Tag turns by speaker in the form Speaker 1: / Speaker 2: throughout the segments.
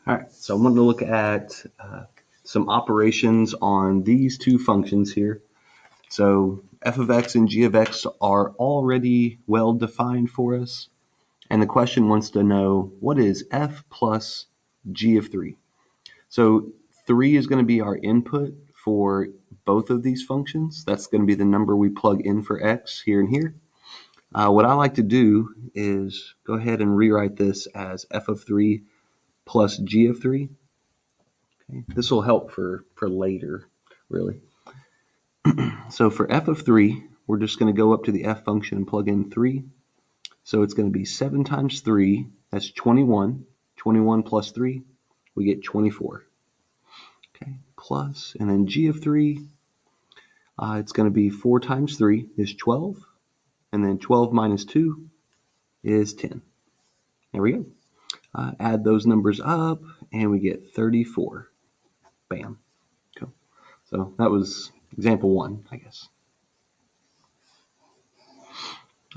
Speaker 1: All right, so I'm going to look at some operations on these two functions here. So f of x and g of x are already well defined for us. And the question wants to know, what is f plus g of 3? So 3 is going to be our input for both of these functions. That's going to be the number we plug in for x here and here. What I like to do is go ahead and rewrite this as f of 3 plus g of 3. Okay. This will help for later, really. So for f of 3, we're just going to go up to the f function and plug in 3. So it's going to be 7 times 3, that's 21. 21 plus 3, we get 24. Okay, plus, and then g of 3, it's going to be 4 times 3 is 12. And then 12 minus 2 is 10. There we go. Add those numbers up, and we get 34. Bam. Cool. So that was example 1, I guess.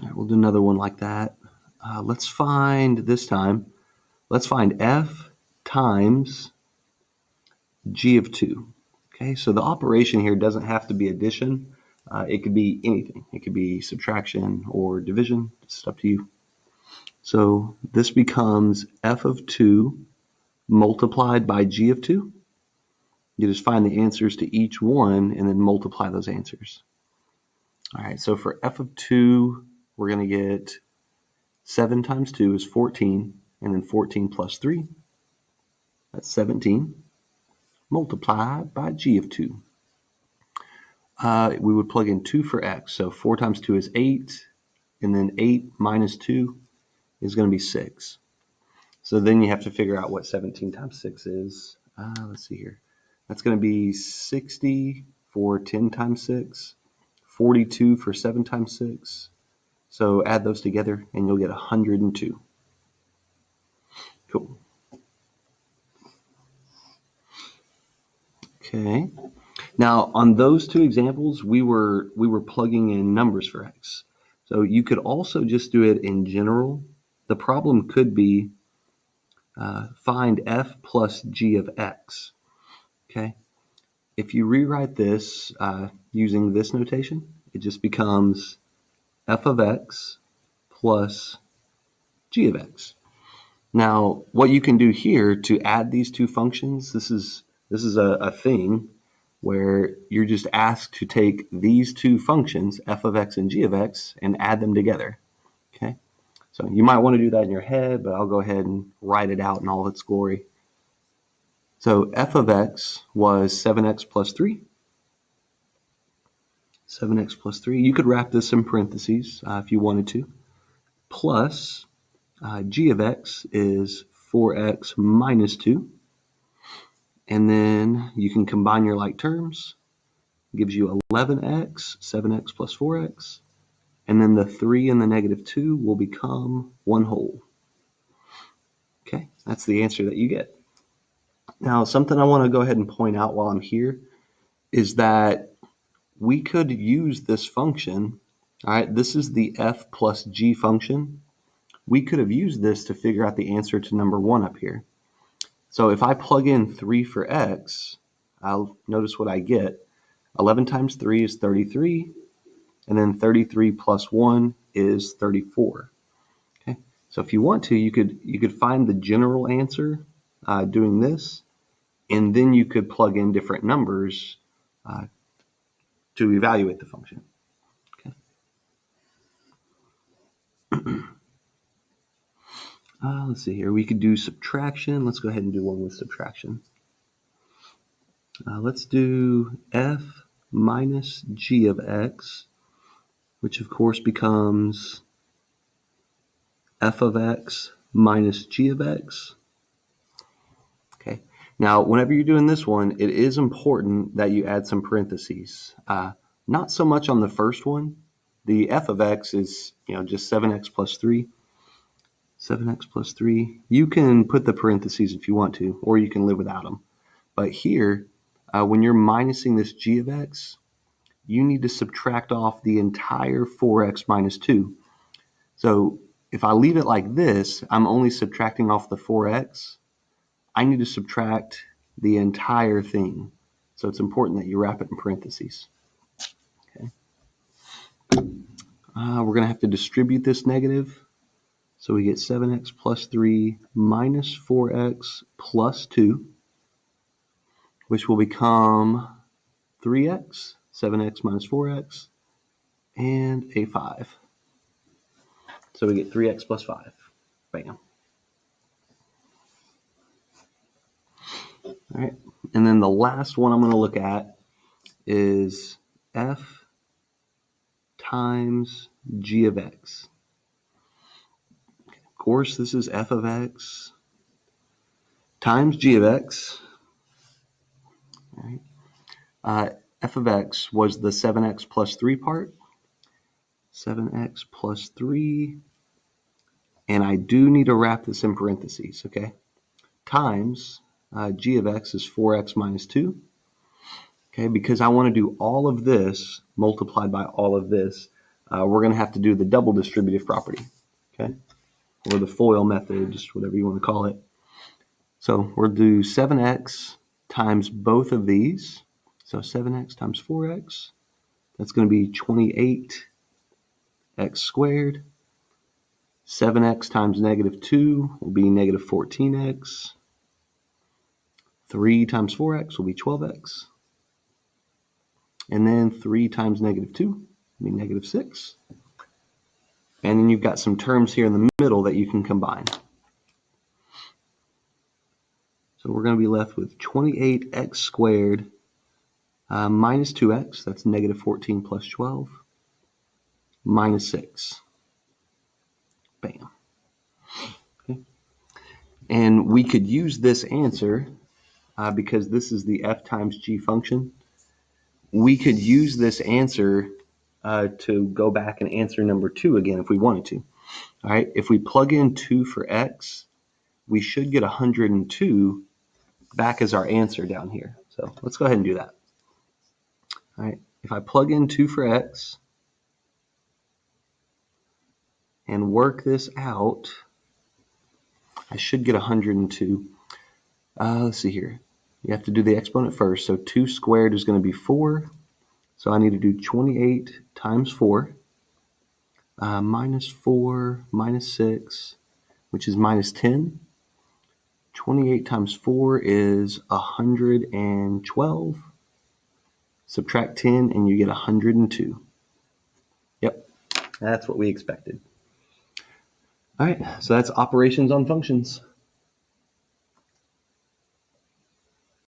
Speaker 1: All right, we'll do another one like that. Let's find f times g of 2. Okay, so the operation here doesn't have to be addition. It could be anything. It could be subtraction or division. It's up to you. So this becomes f of 2 multiplied by g of 2. You just find the answers to each one and then multiply those answers. All right, so for f of 2, we're going to get 7 times 2 is 14, and then 14 plus 3, that's 17, multiplied by g of 2. We would plug in 2 for x, so 4 times 2 is 8, and then 8 minus 2 is going to be 6. So then you have to figure out what 17 times 6 is. Let's see here. That's going to be 60 for 10 times 6, 42 for 7 times 6. So add those together and you'll get 102. Cool. Okay. Now on those two examples, we were plugging in numbers for x. So you could also just do it in general. The problem could be find f plus g of x. Okay. If you rewrite this using this notation, it just becomes f of x plus g of x. Now, what you can do here to add these two functions, this is a thing where you're just asked to take these two functions, f of x and g of x, and add them together. Okay, so you might want to do that in your head, but I'll go ahead and write it out in all its glory. So f of x was 7x plus 3. 7x plus 3. You could wrap this in parentheses if you wanted to. Plus g of x is 4x minus 2. And then you can combine your like terms. It gives you 11x, 7x plus 4x. And then the 3 and the negative 2 will become 1 whole. Okay, that's the answer that you get. Now, something I want to go ahead and point out while I'm here is that we could use this function. All right, this is the f plus g function. We could have used this to figure out the answer to number 1 up here. So if I plug in 3 for x, I'll notice what I get. 11 times 3 is 33, and then 33 plus 1 is 34. Okay, so if you want to, you could find the general answer doing this, and then you could plug in different numbers to evaluate the function. Okay. Let's see here. We could do subtraction. Let's go ahead and do one with subtraction. Let's do f minus g of x, which of course becomes f of x minus g of x. Okay. Now, whenever you're doing this one, it is important that you add some parentheses. Not so much on the first one. The f of x is, just 7x plus 3. 7x plus 3. You can put the parentheses if you want to, or you can live without them. But here, when you're minusing this g of x, you need to subtract off the entire 4x minus 2. So if I leave it like this, I'm only subtracting off the 4x. I need to subtract the entire thing. So it's important that you wrap it in parentheses. Okay. We're going to have to distribute this negative. So we get 7x plus 3 minus 4x plus 2, which will become 3x, 7x minus 4x, and a 5. So we get 3x plus 5. Bam. All right. And then the last one I'm going to look at is f times g of x. Of course, this is f of x times g of x. All right. F of x was the 7x plus 3 part. 7x plus 3. And I do need to wrap this in parentheses, okay? Times g of x is 4x minus 2. Okay, because I want to do all of this multiplied by all of this, we're going to have to do the double distributive property, okay? Or the FOIL method, just whatever you want to call it. So we'll do 7x times both of these. So 7x times 4x, that's going to be 28x squared. 7x times negative 2 will be negative 14x. 3 times 4x will be 12x. And then 3 times negative 2 will be negative 6. And then you've got some terms here in the middle that you can combine. So we're going to be left with 28x squared minus 2x, that's negative 14 plus 12, minus 6. Bam. Okay. And we could use this answer because this is the f times g function. We could use this answer to go back and answer number 2 again if we wanted to. All right, if we plug in 2 for x, we should get 102 back as our answer down here. So let's go ahead and do that. All right, if I plug in 2 for x and work this out, I should get 102. Let's see here. You have to do the exponent first. So 2 squared is going to be 4. So I need to do 28 times 4. Minus 4 minus 6, which is minus 10. 28 times 4 is 112. Subtract 10 and you get 102. Yep, that's what we expected. All right, so that's operations on functions.